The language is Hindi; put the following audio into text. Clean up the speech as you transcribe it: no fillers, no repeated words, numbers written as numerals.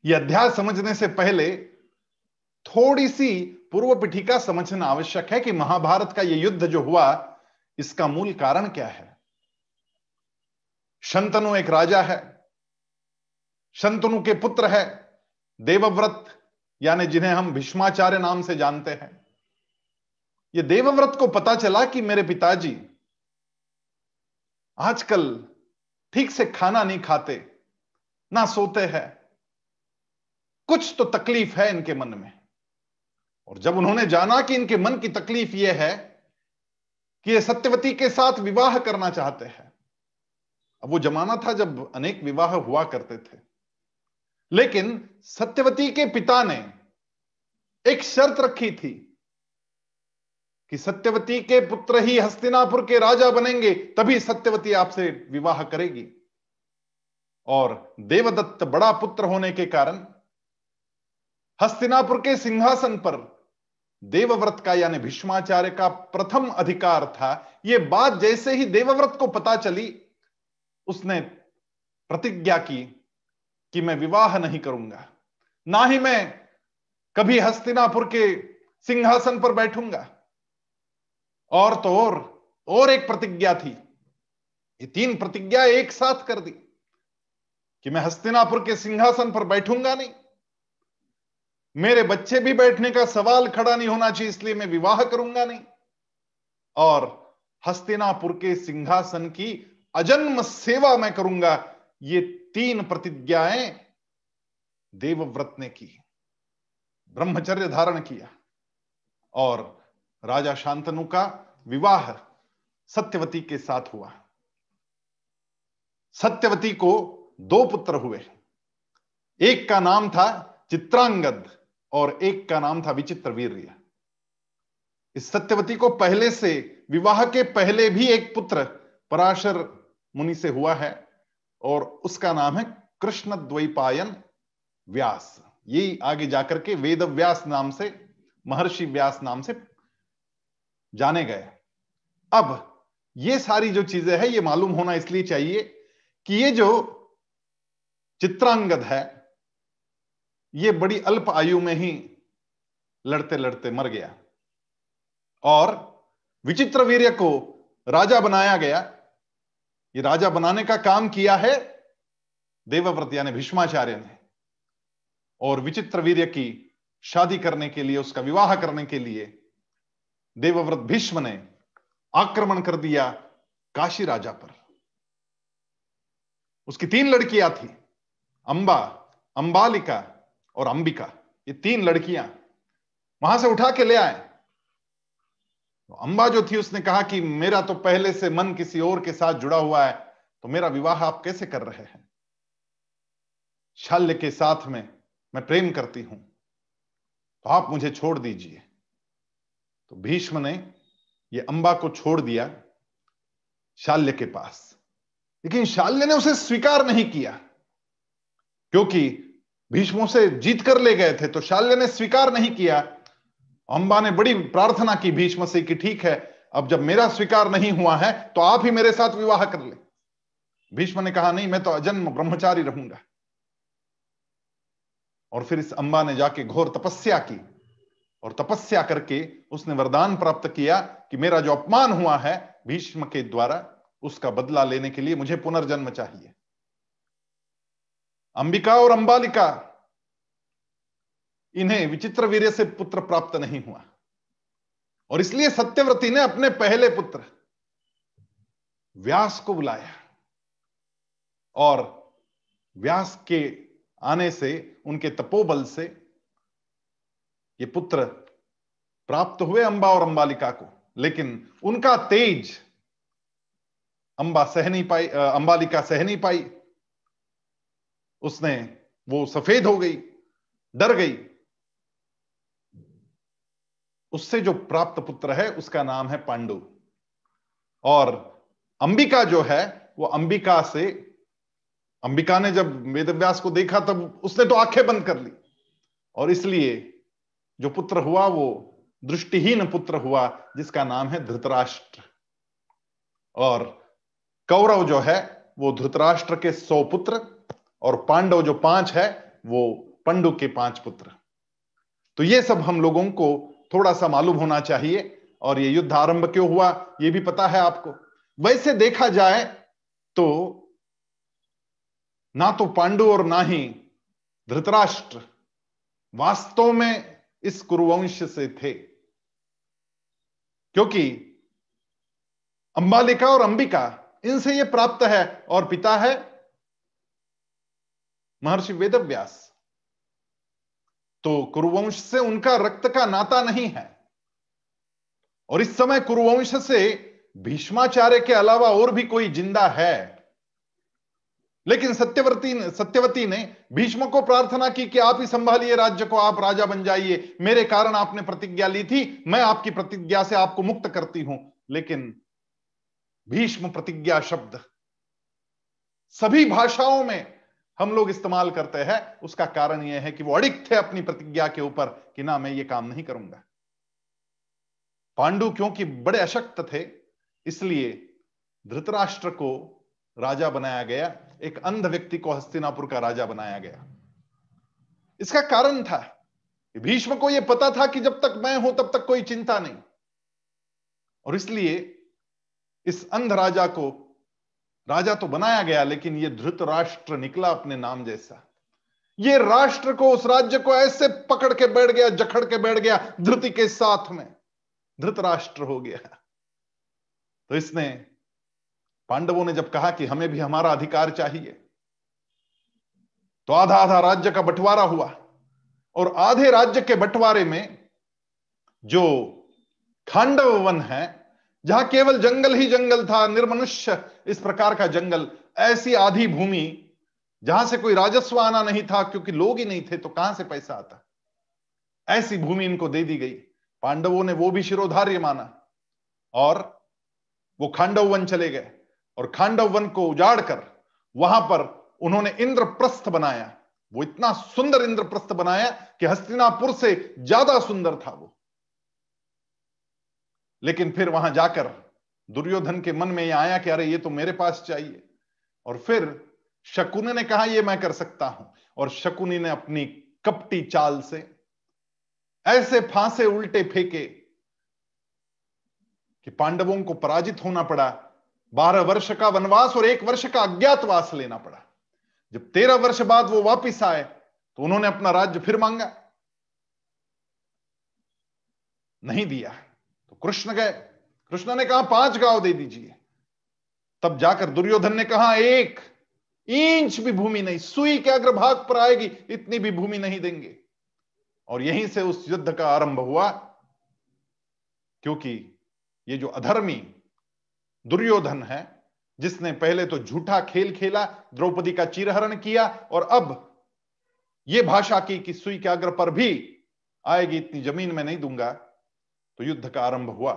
यह अध्याय समझने से पहले थोड़ी सी पूर्व पीठिका समझना आवश्यक है कि महाभारत का यह युद्ध जो हुआ, इसका मूल कारण क्या है। शंतनु एक राजा है, शंतनु के पुत्र है देवव्रत, यानी जिन्हें हम भीष्माचार्य नाम से जानते हैं। यह देवव्रत को पता चला कि मेरे पिताजी आजकल ठीक से खाना नहीं खाते, ना सोते हैं, कुछ तो तकलीफ है इनके मन में। और जब उन्होंने जाना कि इनके मन की तकलीफ यह है कि ये सत्यवती के साथ विवाह करना चाहते हैं। अब वो जमाना था जब अनेक विवाह हुआ करते थे, लेकिन सत्यवती के पिता ने एक शर्त रखी थी कि सत्यवती के पुत्र ही हस्तिनापुर के राजा बनेंगे, तभी सत्यवती आपसे विवाह करेगी। और देवदत्त बड़ा पुत्र होने के कारण हस्तिनापुर के सिंहासन पर देवव्रत का यानी भीष्माचार्य का प्रथम अधिकार था। यह बात जैसे ही देवव्रत को पता चली, उसने प्रतिज्ञा की कि मैं विवाह नहीं करूंगा, ना ही मैं कभी हस्तिनापुर के सिंहासन पर बैठूंगा। और तो और एक प्रतिज्ञा थी, ये 3 प्रतिज्ञा एक साथ कर दी कि मैं हस्तिनापुर के सिंहासन पर बैठूंगा नहीं, मेरे बच्चे भी बैठने का सवाल खड़ा नहीं होना चाहिए, इसलिए मैं विवाह करूंगा नहीं, और हस्तिनापुर के सिंहासन की अजन्म सेवा मैं करूंगा। ये 3 प्रतिज्ञाएं देवव्रत ने की, ब्रह्मचर्य धारण किया। और राजा शांतनु का विवाह सत्यवती के साथ हुआ। सत्यवती को 2 पुत्र हुए, एक का नाम था चित्रांगद और एक का नाम था विचित्रवीर्य। इस सत्यवती को पहले से, विवाह के पहले भी एक पुत्र पराशर मुनि से हुआ है, और उसका नाम है कृष्ण द्वैपायन व्यास। यही आगे जाकर के वेद व्यास नाम से, महर्षि व्यास नाम से जाने गए। अब ये सारी जो चीजें हैं, ये मालूम होना इसलिए चाहिए कि ये जो चित्रांगद है, ये बड़ी अल्प आयु में ही लड़ते लड़ते मर गया, और विचित्रवीर्य को राजा बनाया गया। ये राजा बनाने का काम किया है देवव्रत यानी भीष्माचार्य ने, और विचित्रवीर्य की शादी करने के लिए, उसका विवाह करने के लिए देवव्रत भीष्म ने आक्रमण कर दिया काशी राजा पर। उसकी 3 लड़कियां थी, अंबा, अंबालिका और अंबिका। ये 3 लड़कियां वहां से उठा के ले आए। तो अंबा जो थी, उसने कहा कि मेरा तो पहले से मन किसी और के साथ जुड़ा हुआ है, तो मेरा विवाह आप कैसे कर रहे हैं? शाल्य के साथ में मैं प्रेम करती हूं, तो आप मुझे छोड़ दीजिए। तो भीष्म ने ये अंबा को छोड़ दिया शाल्य के पास, लेकिन शाल्य ने उसे स्वीकार नहीं किया, क्योंकि भीष्मों से जीत कर ले गए थे, तो शाल्य ने स्वीकार नहीं किया। अंबा ने बड़ी प्रार्थना की भीष्म से कि ठीक है, अब जब मेरा स्वीकार नहीं हुआ है तो आप ही मेरे साथ विवाह कर ले। भीष्म ने कहा नहीं, मैं तो अजन्म ब्रह्मचारी रहूंगा। और फिर इस अंबा ने जाके घोर तपस्या की, और तपस्या करके उसने वरदान प्राप्त किया कि मेरा जो अपमान हुआ है भीष्म के द्वारा, उसका बदला लेने के लिए मुझे पुनर्जन्म चाहिए। अंबिका और अंबालिका, इन्हें विचित्रवीर्य से पुत्र प्राप्त नहीं हुआ, और इसलिए सत्यवती ने अपने पहले पुत्र व्यास को बुलाया, और व्यास के आने से, उनके तपोबल से ये पुत्र प्राप्त हुए अंबा और अंबालिका को। लेकिन उनका तेज अंबा सह नहीं पाई, अंबालिका सह नहीं पाई। उसने, वो सफेद हो गई, डर गई। उससे जो प्राप्त पुत्र है उसका नाम है पांडु। और अंबिका जो है, वो अंबिका से, अंबिका ने जब वेदव्यास को देखा तब उसने तो आंखें बंद कर ली, और इसलिए जो पुत्र हुआ वो दृष्टिहीन पुत्र हुआ, जिसका नाम है धृतराष्ट्र। और कौरव जो है वो धृतराष्ट्र के 100 पुत्र, और पांडव जो 5 है वो पंडु के 5 पुत्र। तो ये सब हम लोगों को थोड़ा सा मालूम होना चाहिए। और ये युद्ध आरंभ क्यों हुआ ये भी पता है आपको। वैसे देखा जाए तो ना तो पांडु और ना ही धृतराष्ट्र वास्तव में इस कुरुवंश से थे, क्योंकि अंबालिका और अंबिका इनसे यह प्राप्त है, और पिता है महर्षि वेदव्यास। तो कुरुवंश से उनका रक्त का नाता नहीं है। और इस समय कुरुवंश से भीष्माचार्य के अलावा और भी कोई जिंदा है। लेकिन सत्यवती ने भीष्म को प्रार्थना की कि आप ही संभालिए राज्य को, आप राजा बन जाइए, मेरे कारण आपने प्रतिज्ञा ली थी, मैं आपकी प्रतिज्ञा से आपको मुक्त करती हूं। लेकिन भीष्म प्रतिज्ञा शब्द सभी भाषाओं में हम लोग इस्तेमाल करते हैं। उसका कारण यह है कि वो अड़िग थे अपनी प्रतिज्ञा के ऊपर कि ना, मैं ये काम नहीं करूंगा। पांडु क्योंकि बड़े अशक्त थे, इसलिए धृतराष्ट्र को राजा बनाया गया, एक अंध व्यक्ति को हस्तिनापुर का राजा बनाया गया। इसका कारण था भीष्म को यह पता था कि जब तक मैं हूं तब तक कोई चिंता नहीं, और इसलिए इस अंध राजा को राजा तो बनाया गया, लेकिन यह धृतराष्ट्र निकला अपने नाम जैसा। यह राष्ट्र को, उस राज्य को ऐसे पकड़ के बैठ गया, जकड़ के बैठ गया धृति के साथ में, धृतराष्ट्र हो गया। तो इसने, पांडवों ने जब कहा कि हमें भी हमारा अधिकार चाहिए, तो आधा आधा राज्य का बंटवारा हुआ। और आधे राज्य के बंटवारे में जो खांडव वन है, जहां केवल जंगल ही जंगल था, निर्मनुष्य इस प्रकार का जंगल, ऐसी आधी भूमि जहां से कोई राजस्व आना नहीं था, क्योंकि लोग ही नहीं थे तो कहां से पैसा आता, ऐसी भूमि इनको दे दी गई। पांडवों ने वो भी शिरोधार्य माना और वो खांडव वन चले गए। और खांडव वन को उजाड़कर वहां पर उन्होंने इंद्रप्रस्थ बनाया। वो इतना सुंदर इंद्रप्रस्थ बनाया कि हस्तिनापुर से ज्यादा सुंदर था वो। लेकिन फिर वहां जाकर दुर्योधन के मन में यह आया कि अरे ये तो मेरे पास चाहिए। और फिर शकुनी ने कहा ये मैं कर सकता हूं, और शकुनी ने अपनी कपटी चाल से ऐसे फांसे उल्टे फेंके कि पांडवों को पराजित होना पड़ा। 12 वर्ष का वनवास और 1 वर्ष का अज्ञातवास लेना पड़ा। जब 13 वर्ष बाद वो वापिस आए तो उन्होंने अपना राज्य फिर मांगा, नहीं दिया। तो कृष्ण गए, कृष्ण ने कहा 5 गांव दे दीजिए। तब जाकर दुर्योधन ने कहा 1 इंच भी भूमि नहीं, सुई के अग्रभाग पर आएगी इतनी भी भूमि नहीं देंगे। और यहीं से उस युद्ध का आरंभ हुआ, क्योंकि ये जो अधर्मी दुर्योधन है, जिसने पहले तो झूठा खेल खेला, द्रौपदी का चीरहरण किया, और अब यह भाषा की कि सुई के अग्र पर भी आएगी इतनी जमीन में नहीं दूंगा, तो युद्ध का आरंभ हुआ।